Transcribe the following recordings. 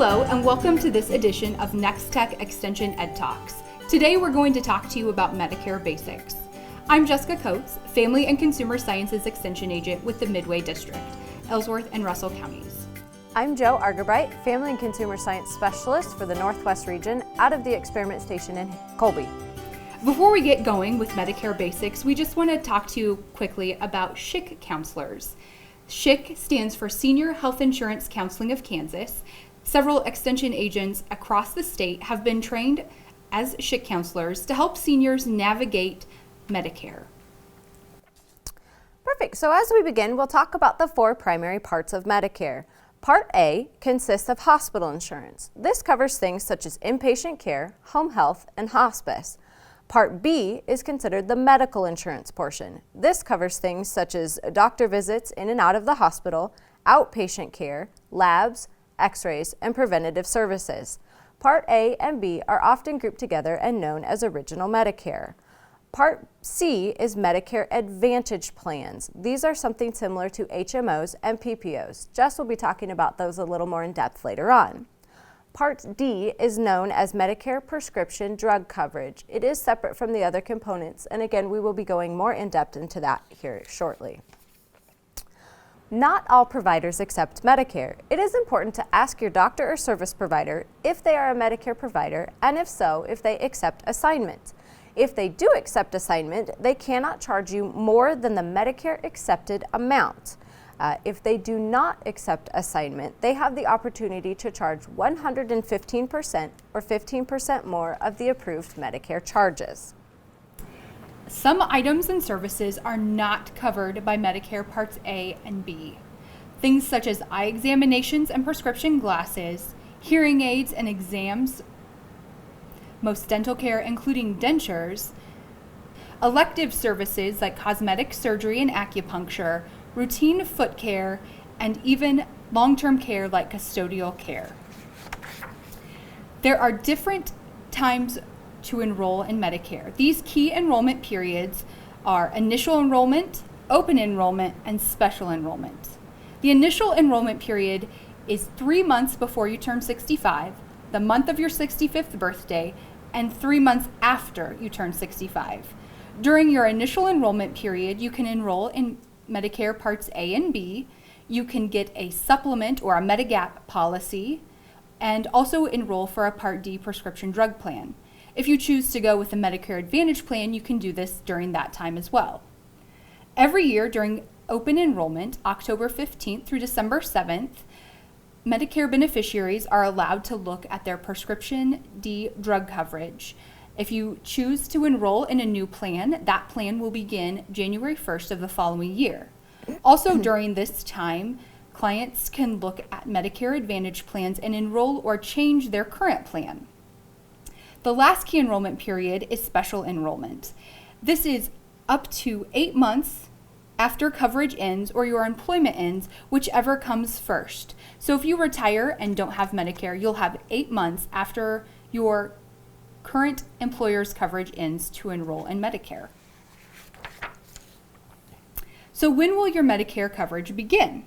Hello and welcome to this edition of Nex-Tech Extension Ed Talks. Today we're going to talk to you about Medicare Basics. I'm Jessica Kootz, Family and Consumer Sciences Extension Agent with the Midway District, Ellsworth and Russell Counties. I'm JoEllyn Argabright, Family and Consumer Science Specialist for the Northwest region out of the Experiment Station in Colby. Before we get going with Medicare Basics, we just want to talk to you quickly about SHIC counselors. SHIC stands for Senior Health Insurance Counseling of Kansas. Several extension agents across the state have been trained as SHIC counselors to help seniors navigate Medicare. Perfect. So as we begin, we'll talk about the four primary parts of Medicare. Part A consists of hospital insurance. This covers things such as inpatient care, home health, and hospice. Part B is considered the medical insurance portion. This covers things such as doctor visits in and out of the hospital, outpatient care, labs, x-rays, and preventative services. Part A and B are often grouped together and known as Original Medicare. Part C is Medicare Advantage plans. These are something similar to HMOs and PPOs. Jess will be talking about those a little more in depth later on. Part D is known as Medicare prescription drug coverage. It is separate from the other components, and again, we will be going more in depth into that here shortly. Not all providers accept Medicare. It is important to ask your doctor or service provider if they are a Medicare provider, and if so, if they accept assignment. If they do accept assignment, they cannot charge you more than the Medicare accepted amount. If they do not accept assignment, they have the opportunity to charge 115% or 15% more of the approved Medicare charges. Some items and services are not covered by Medicare Parts A and B. Things such as eye examinations and prescription glasses, hearing aids and exams, most dental care including dentures, elective services like cosmetic surgery and acupuncture, routine foot care, and even long-term care like custodial care. There are different times to enroll in Medicare. These key enrollment periods are initial enrollment, open enrollment, and special enrollment. The initial enrollment period is 3 months before you turn 65, the month of your 65th birthday, and 3 months after you turn 65. During your initial enrollment period, you can enroll in Medicare Parts A and B. You can get a supplement or a Medigap policy, and also enroll for a Part D prescription drug plan. If you choose to go with the Medicare Advantage plan, you can do this during that time as well. Every year during open enrollment, October 15th through December 7th, Medicare beneficiaries are allowed to look at their prescription D drug coverage. If you choose to enroll in a new plan, that plan will begin January 1st of the following year. Also during this time, clients can look at Medicare Advantage plans and enroll or change their current plan. The last key enrollment period is special enrollment. This is up to 8 months after coverage ends or your employment ends, whichever comes first. So if you retire and don't have Medicare, you'll have 8 months after your current employer's coverage ends to enroll in Medicare. So when will your Medicare coverage begin?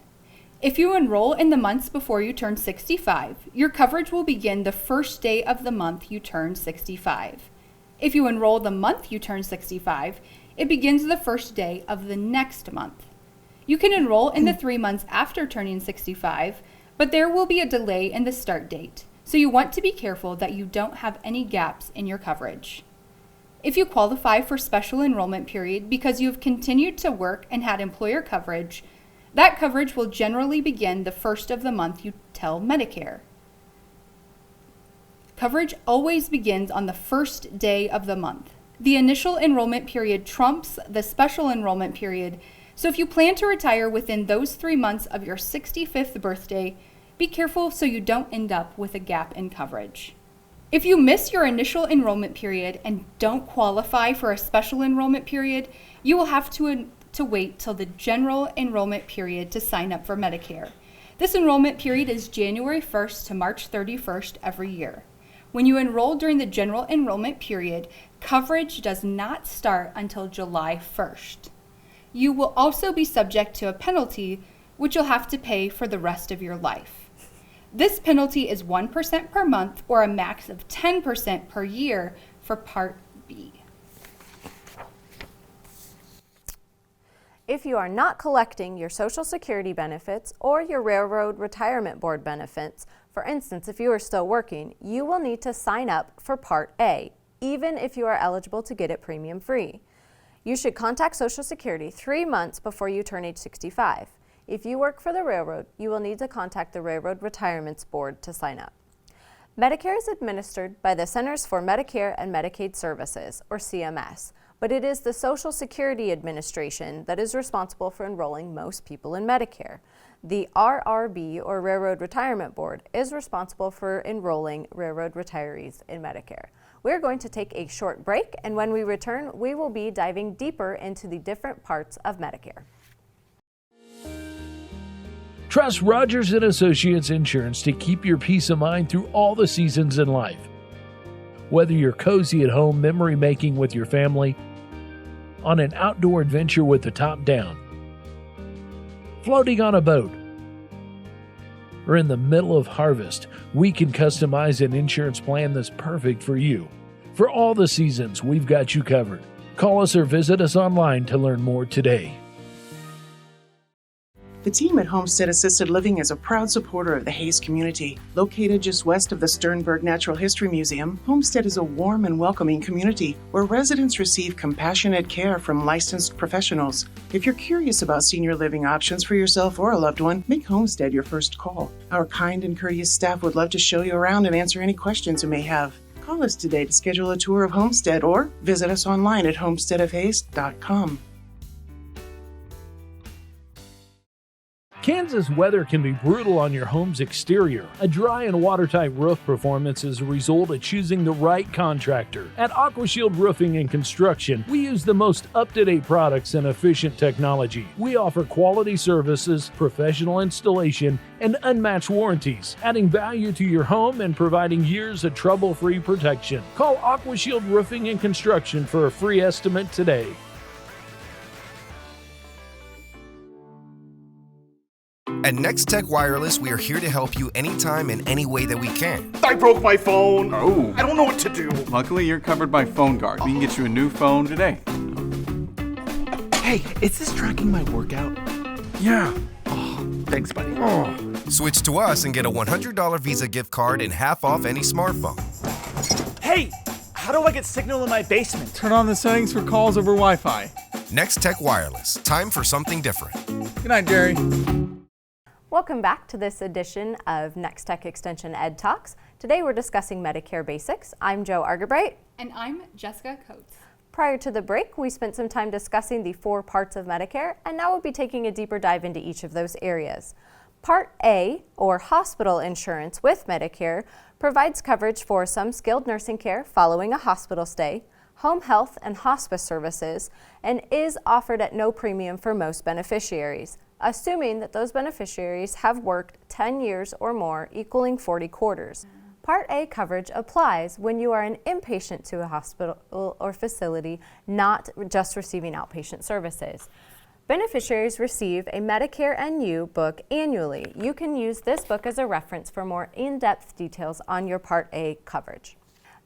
If you enroll in the months before you turn 65, your coverage will begin the first day of the month you turn 65. If you enroll the month you turn 65, it begins the first day of the next month. You can enroll in the 3 months after turning 65, but there will be a delay in the start date. So you want to be careful that you don't have any gaps in your coverage. If you qualify for special enrollment period because you have continued to work and had employer coverage, that coverage will generally begin the first of the month you tell Medicare. Coverage always begins on the first day of the month. The initial enrollment period trumps the special enrollment period, so if you plan to retire within those 3 months of your 65th birthday, be careful so you don't end up with a gap in coverage. If you miss your initial enrollment period and don't qualify for a special enrollment period, you will have to wait till the general enrollment period to sign up for Medicare. This enrollment period is January 1st to March 31st every year. When you enroll during the general enrollment period, coverage does not start until July 1st. You will also be subject to a penalty, which you'll have to pay for the rest of your life. This penalty is 1% per month or a max of 10% per year for Part B. If you are not collecting your Social Security benefits or your Railroad Retirement Board benefits, for instance, if you are still working, you will need to sign up for Part A, even if you are eligible to get it premium free. You should contact Social Security 3 months before you turn age 65. If you work for the railroad, you will need to contact the Railroad Retirement Board to sign up. Medicare is administered by the Centers for Medicare and Medicaid Services, or CMS, but it is the Social Security Administration that is responsible for enrolling most people in Medicare. The RRB, or Railroad Retirement Board, is responsible for enrolling railroad retirees in Medicare. We're going to take a short break, and when we return, we will be diving deeper into the different parts of Medicare. Trust Rogers & Associates Insurance to keep your peace of mind through all the seasons in life. Whether you're cozy at home memory making with your family, on an outdoor adventure with the top down, floating on a boat, or in the middle of harvest, we can customize an insurance plan that's perfect for you. For all the seasons, we've got you covered. Call us or visit us online to learn more today. The team at Homestead Assisted Living is a proud supporter of the Hayes community. Located just west of the Sternberg Natural History Museum, Homestead is a warm and welcoming community where residents receive compassionate care from licensed professionals. If you're curious about senior living options for yourself or a loved one, make Homestead your first call. Our kind and courteous staff would love to show you around and answer any questions you may have. Call us today to schedule a tour of Homestead or visit us online at homesteadofhayes.com. Kansas weather can be brutal on your home's exterior. A dry and watertight roof performance is a result of choosing the right contractor. At AquaShield Roofing and Construction, we use the most up-to-date products and efficient technology. We offer quality services, professional installation, and unmatched warranties, adding value to your home and providing years of trouble-free protection. Call AquaShield Roofing and Construction for a free estimate today. At Nex-Tech Wireless, we are here to help you anytime in any way that we can. I broke my phone. Oh. I don't know what to do. Luckily, you're covered by Phone Guard. We can get you a new phone today. Hey, is this tracking my workout? Yeah. Oh, thanks, buddy. Oh. Switch to us and get a $100 Visa gift card and half off any smartphone. Hey, how do I get signal in my basement? Turn on the settings for calls over Wi-Fi. Nex-Tech Wireless. Time for something different. Good night, Jerry. Welcome back to this edition of Nex-Tech Extension Ed Talks. Today we're discussing Medicare Basics. I'm JoEllyn Argabright. And I'm Jessica Kootz. Prior to the break, we spent some time discussing the 4 parts of Medicare, and now we'll be taking a deeper dive into each of those areas. Part A, or hospital insurance with Medicare, provides coverage for some skilled nursing care following a hospital stay, home health and hospice services, and is offered at no premium for most beneficiaries, assuming that those beneficiaries have worked 10 years or more, equaling 40 quarters. Part A coverage applies when you are an inpatient to a hospital or facility, not just receiving outpatient services. Beneficiaries receive a Medicare and You book annually. You can use this book as a reference for more in-depth details on your Part A coverage.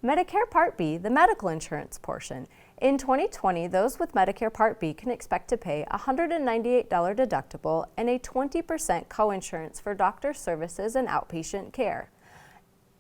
Medicare Part B, the medical insurance portion. In 2020, those with Medicare Part B can expect to pay a $198 deductible and a 20% coinsurance for doctor services and outpatient care.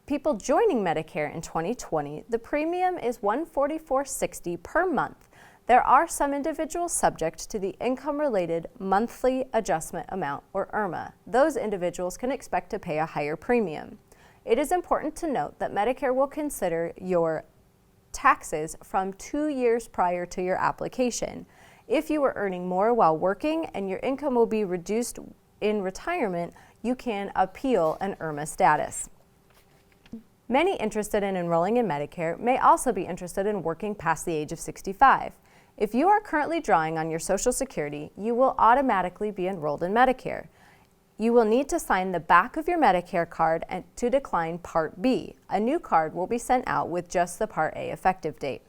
People joining Medicare in 2020, the premium is $144.60 per month. There are some individuals subject to the Income-Related Monthly Adjustment Amount, or IRMA. Those individuals can expect to pay a higher premium. It is important to note that Medicare will consider your taxes from 2 years prior to your application. If you are earning more while working and your income will be reduced in retirement, you can appeal an IRMA status. Many interested in enrolling in Medicare may also be interested in working past the age of 65. If you are currently drawing on your Social Security, you will automatically be enrolled in Medicare. You will need to sign the back of your Medicare card to decline Part B. A new card will be sent out with just the Part A effective date.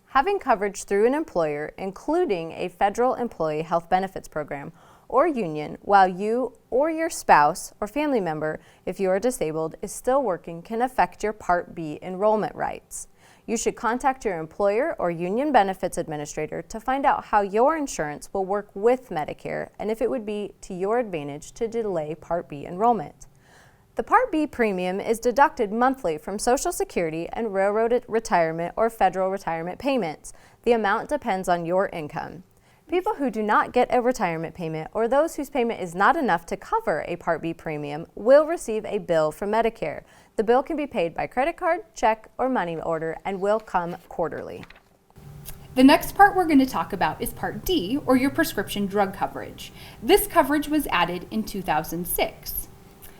Having coverage through an employer, including a federal employee health benefits program, or union while you or your spouse or family member, if you are disabled, is still working can affect your Part B enrollment rights. You should contact your employer or union benefits administrator to find out how your insurance will work with Medicare and if it would be to your advantage to delay Part B enrollment. The Part B premium is deducted monthly from Social Security and Railroad Retirement or Federal Retirement payments. The amount depends on your income. People who do not get a retirement payment or those whose payment is not enough to cover a Part B premium will receive a bill from Medicare. The bill can be paid by credit card, check, or money order and will come quarterly. The next part we're going to talk about is Part D, or your prescription drug coverage. This coverage was added in 2006.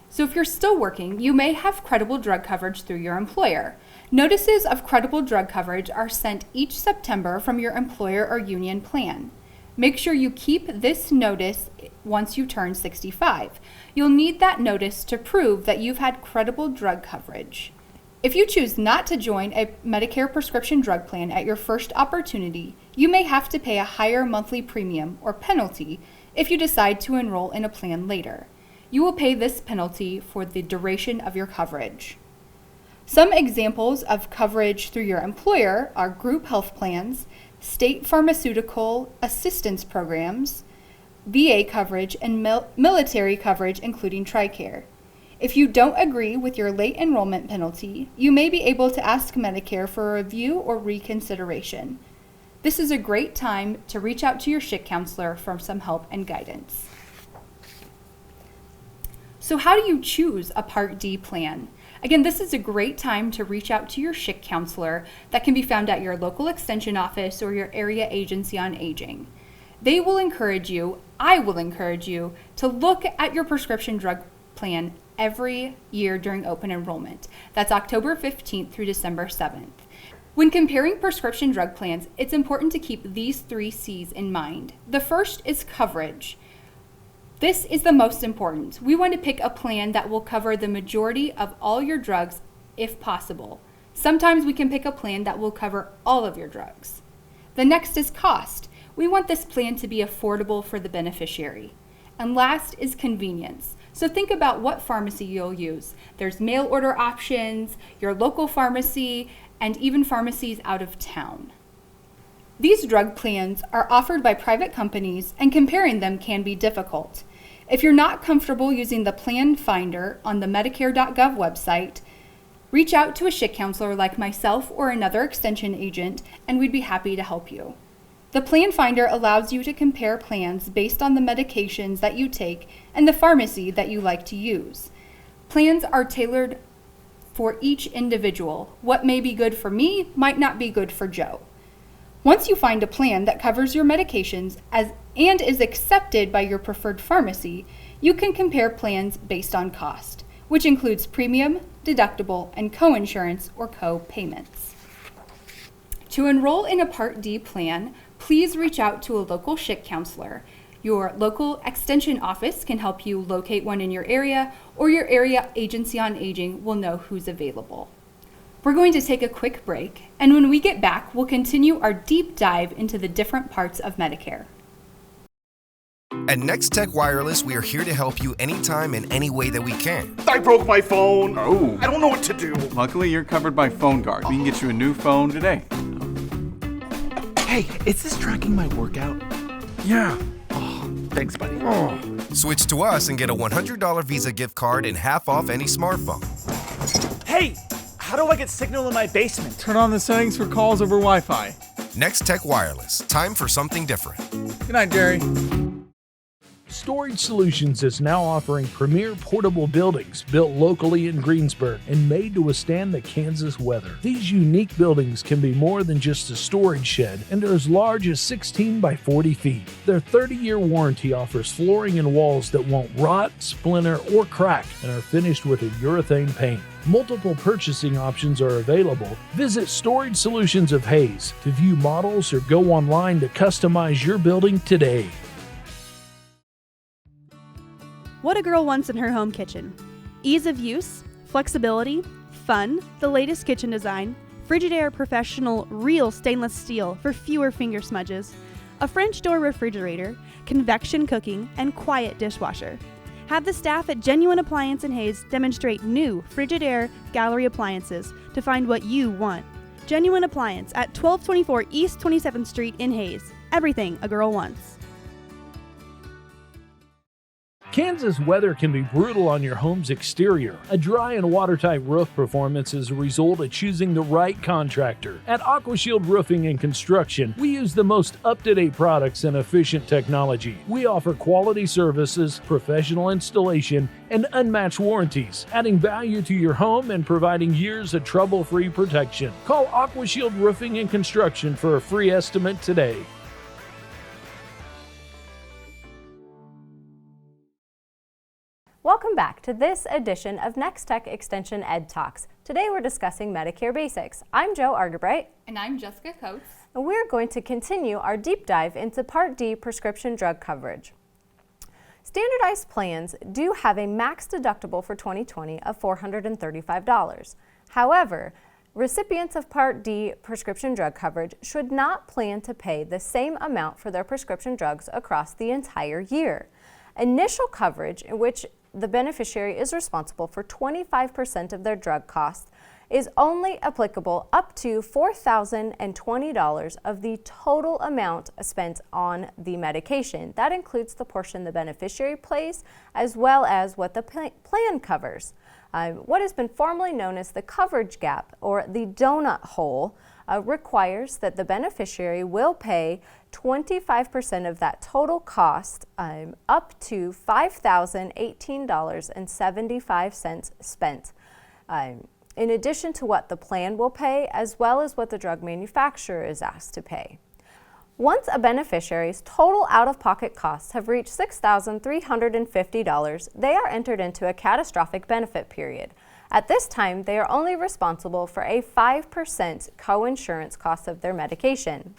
So if you're still working, you may have credible drug coverage through your employer. Notices of credible drug coverage are sent each September from your employer or union plan. Make sure you keep this notice once you turn 65. You'll need that notice to prove that you've had credible drug coverage. If you choose not to join a Medicare prescription drug plan at your first opportunity, you may have to pay a higher monthly premium or penalty if you decide to enroll in a plan later. You will pay this penalty for the duration of your coverage. Some examples of coverage through your employer are group health plans, state pharmaceutical assistance programs, VA coverage, and military coverage, including TRICARE. If you don't agree with your late enrollment penalty, you may be able to ask Medicare for a review or reconsideration. This is a great time to reach out to your SHIC counselor for some help and guidance. So how do you choose a Part D plan? Again, this is a great time to reach out to your SHIC counselor that can be found at your local extension office or your area agency on aging. They will encourage you, I will encourage you, to look at your prescription drug plan every year during open enrollment. That's October 15th through December 7th. When comparing prescription drug plans, it's important to keep these 3 C's in mind. The first is coverage. This is the most important. We want to pick a plan that will cover the majority of all your drugs if possible. Sometimes we can pick a plan that will cover all of your drugs. The next is cost. We want this plan to be affordable for the beneficiary. And last is convenience. So think about what pharmacy you'll use. There's mail order options, your local pharmacy, and even pharmacies out of town. These drug plans are offered by private companies, and comparing them can be difficult. If you're not comfortable using the plan finder on the Medicare.gov website, reach out to a SHIC counselor like myself or another extension agent, and we'd be happy to help you. The plan finder allows you to compare plans based on the medications that you take and the pharmacy that you like to use. Plans are tailored for each individual. What may be good for me might not be good for Joe. Once you find a plan that covers your medications and is accepted by your preferred pharmacy, you can compare plans based on cost, which includes premium, deductible, and co-insurance or co-payments. To enroll in a Part D plan, please reach out to a local SHIC counselor. Your local extension office can help you locate one in your area, or your area agency on aging will know who's available. We're going to take a quick break, and when we get back, we'll continue our deep dive into the different parts of Medicare. At Nex-Tech Wireless, we are here to help you anytime in any way that we can. I broke my phone. Oh. I don't know what to do. Luckily, you're covered by Phone Guard. We can get you a new phone today. Hey, is this tracking my workout? Yeah. Oh, thanks, buddy. Switch to us and get a $100 Visa gift card and half off any smartphone. Hey, how do I get signal in my basement? Turn on the settings for calls over Wi-Fi. Nex-Tech Wireless. Time for something different. Good night, Jerry. Storage Solutions is now offering premier portable buildings built locally in Greensburg and made to withstand the Kansas weather. These unique buildings can be more than just a storage shed and are as large as 16 by 40 feet. Their 30-year warranty offers flooring and walls that won't rot, splinter, or crack and are finished with a urethane paint. Multiple purchasing options are available. Visit Storage Solutions of Hayes to view models or go online to customize your building today. What a girl wants in her home kitchen. Ease of use, flexibility, fun, the latest kitchen design, Frigidaire Professional real stainless steel for fewer finger smudges, a French door refrigerator, convection cooking, and quiet dishwasher. Have the staff at Genuine Appliance in Hayes demonstrate new Frigidaire gallery appliances to find what you want. Genuine Appliance at 1224 East 27th Street in Hayes. Everything a girl wants. Kansas weather can be brutal on your home's exterior. A dry and watertight roof performance is a result of choosing the right contractor. At AquaShield Roofing and Construction, we use the most up-to-date products and efficient technology. We offer quality services, professional installation, and unmatched warranties, adding value to your home and providing years of trouble-free protection. Call AquaShield Roofing and Construction for a free estimate today. Welcome back to this edition of Nex-Tech Extension Ed Talks. Today we're discussing Medicare Basics. I'm JoEllyn Argabright. And I'm Jessica Kootz. And we're going to continue our deep dive into Part D prescription drug coverage. Standardized plans do have a max deductible for 2020 of $435. However, recipients of Part D prescription drug coverage should not plan to pay the same amount for their prescription drugs across the entire year. Initial coverage, in which the beneficiary is responsible for 25% of their drug costs, is only applicable up to $4,020 of the total amount spent on the medication. That includes the portion the beneficiary pays as well as what the plan covers. What has been formerly known as the coverage gap or the donut hole requires that the beneficiary will pay 25% of that total cost up to $5,018.75 spent, in addition to what the plan will pay as well as what the drug manufacturer is asked to pay. Once a beneficiary's total out-of-pocket costs have reached $6,350, they are entered into a catastrophic benefit period. At this time, they are only responsible for a 5% co-insurance cost of their medication.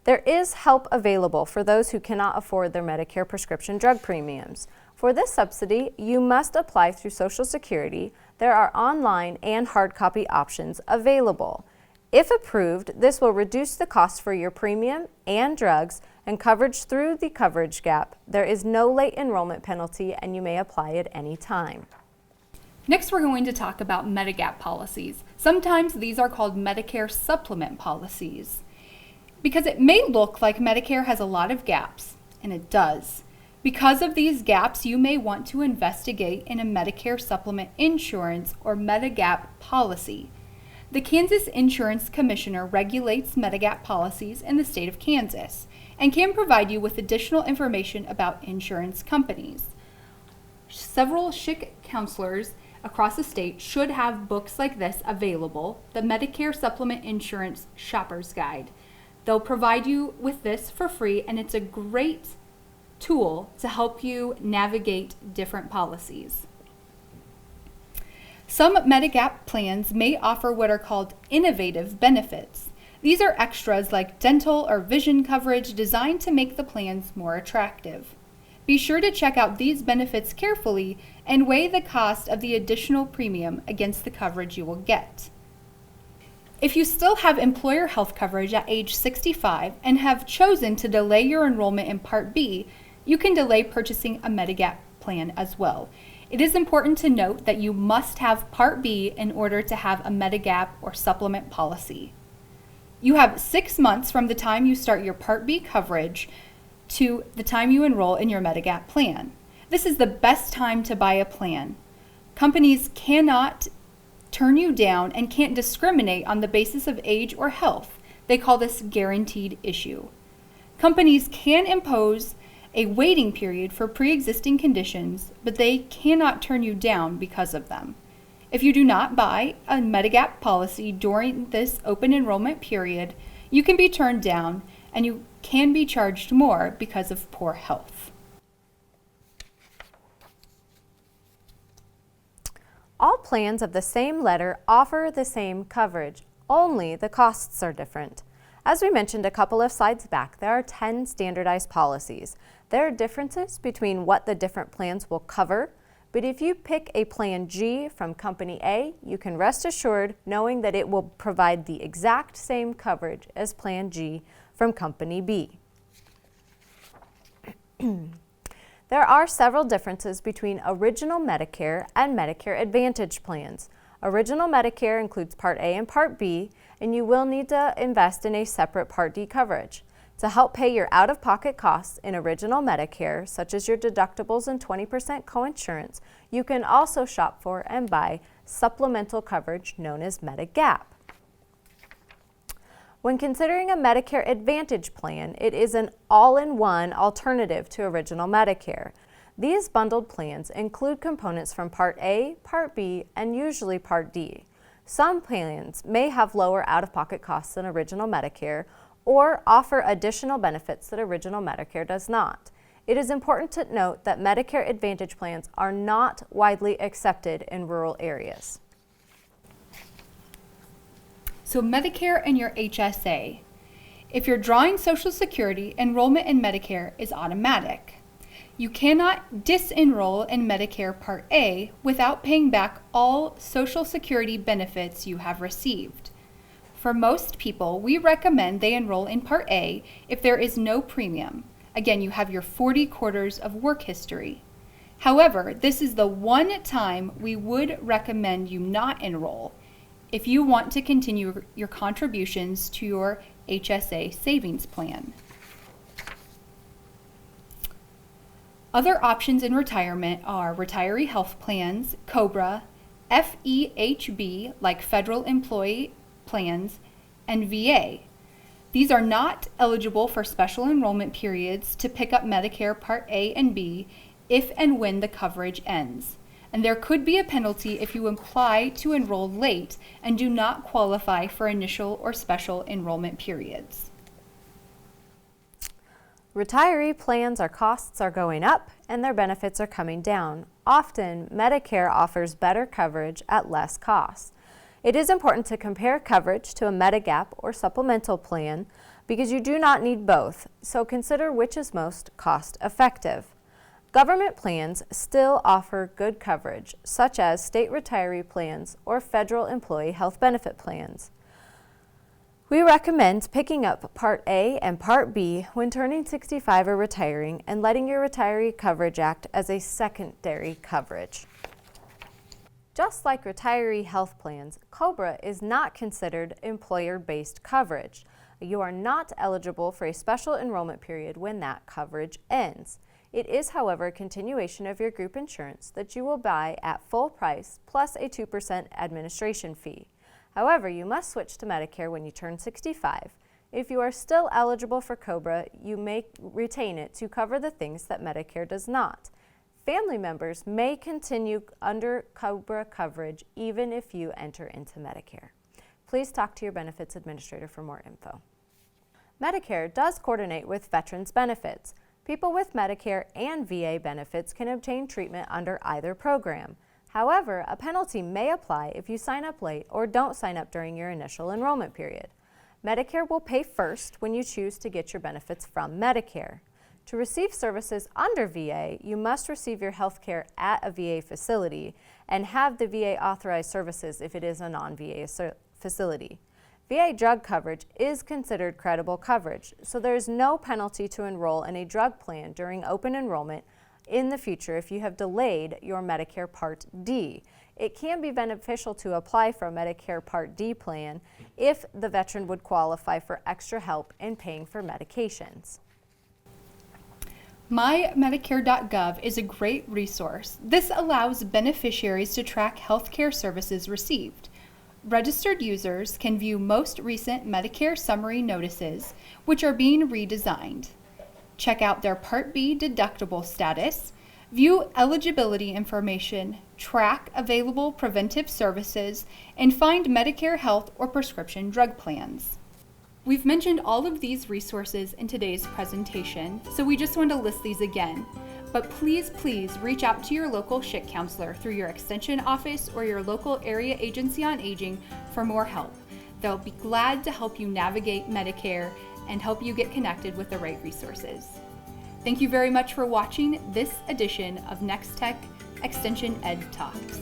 There is help available for those who cannot afford their Medicare prescription drug premiums. For this subsidy, you must apply through Social Security. There are online and hard copy options available. If approved, this will reduce the cost for your premium and drugs and coverage through the coverage gap. There is no late enrollment penalty and you may apply at any time. Next, we're going to talk about Medigap policies. Sometimes these are called Medicare supplement policies because it may look like Medicare has a lot of gaps, and it does. Because of these gaps, you may want to investigate in a Medicare supplement insurance or Medigap policy. The Kansas Insurance Commissioner regulates Medigap policies in the state of Kansas and can provide you with additional information about insurance companies. Several SHIC counselors across the state should have books like this available, the Medicare Supplement Insurance Shopper's Guide. They'll provide you with this for free, and it's a great tool to help you navigate different policies. Some Medigap plans may offer what are called innovative benefits. These are extras like dental or vision coverage designed to make the plans more attractive. Be sure to check out these benefits carefully and weigh the cost of the additional premium against the coverage you will get. If you still have employer health coverage at age 65 and have chosen to delay your enrollment in Part B, you can delay purchasing a Medigap plan as well. It is important to note that you must have Part B in order to have a Medigap or supplement policy. You have 6 months from the time you start your Part B coverage to the time you enroll in your Medigap plan. This is the best time to buy a plan. Companies cannot turn you down and can't discriminate on the basis of age or health. They call this guaranteed issue. Companies can impose a waiting period for pre-existing conditions, but they cannot turn you down because of them. If you do not buy a Medigap policy during this open enrollment period, you can be turned down and you can be charged more because of poor health. All plans of the same letter offer the same coverage, only the costs are different. As we mentioned a couple of slides back, there are 10 standardized policies. There are differences between what the different plans will cover, But if you pick a Plan G from Company A, you can rest assured knowing that it will provide the exact same coverage as Plan G from Company B. There are several differences between Original Medicare and Medicare Advantage plans. Original Medicare includes Part A and Part B, and you will need to invest in a separate Part D coverage. To help pay your out-of-pocket costs in Original Medicare, such as your deductibles and 20% coinsurance, you can also shop for and buy supplemental coverage known as Medigap. When considering a Medicare Advantage plan, it is an all-in-one alternative to Original Medicare. These bundled plans include components from Part A, Part B, and usually Part D. Some plans may have lower out-of-pocket costs than Original Medicare, or offer additional benefits that Original Medicare does not. It is important to note that Medicare Advantage plans are not widely accepted in rural areas. So Medicare and your HSA. If you're drawing Social Security, enrollment in Medicare is automatic. You cannot disenroll in Medicare Part A without paying back all Social Security benefits you have received. For most people, we recommend they enroll in Part A if there is no premium. Again, you have your 40 quarters of work history. However, this is the one time we would recommend you not enroll if you want to continue your contributions to your HSA savings plan. Other options in retirement are retiree health plans, COBRA, FEHB, like federal employee plans, and VA. These are not eligible for special enrollment periods to pick up Medicare Part A and B if and when the coverage ends. And there could be a penalty if you apply to enroll late and do not qualify for initial or special enrollment periods. Retiree plans, our costs are going up and their benefits are coming down. Often, Medicare offers better coverage at less cost. It is important to compare coverage to a Medigap or supplemental plan because you do not need both, so consider which is most cost effective. Government plans still offer good coverage, such as state retiree plans or federal employee health benefit plans. We recommend picking up Part A and Part B when turning 65 or retiring and letting your retiree coverage act as a secondary coverage. Just like retiree health plans, COBRA is not considered employer-based coverage. You are not eligible for a special enrollment period when that coverage ends. It is, however, a continuation of your group insurance that you will buy at full price plus a 2% administration fee. However, you must switch to Medicare when you turn 65. If you are still eligible for COBRA, you may retain it to cover the things that Medicare does not. Family members may continue under COBRA coverage even if you enter into Medicare. Please talk to your benefits administrator for more info. Medicare does coordinate with Veterans Benefits. People with Medicare and VA benefits can obtain treatment under either program. However, a penalty may apply if you sign up late or don't sign up during your initial enrollment period. Medicare will pay first when you choose to get your benefits from Medicare. To receive services under VA, you must receive your health care at a VA facility and have the VA authorized services if it is a non-VA facility. VA drug coverage is considered credible coverage, so there is no penalty to enroll in a drug plan during open enrollment in the future if you have delayed your Medicare Part D. It can be beneficial to apply for a Medicare Part D plan if the veteran would qualify for extra help in paying for medications. MyMedicare.gov is a great resource. This allows beneficiaries to track healthcare services received. Registered users can view most recent Medicare summary notices, which are being redesigned. Check out their Part B deductible status, view eligibility information, track available preventive services, and find Medicare health or prescription drug plans. We've mentioned all of these resources in today's presentation, so we just want to list these again. But please reach out to your local SHIC counselor through your extension office or your local area agency on aging for more help. They'll be glad to help you navigate Medicare and help you get connected with the right resources. Thank you very much for watching this edition of Nex-Tech Extension Ed Talks.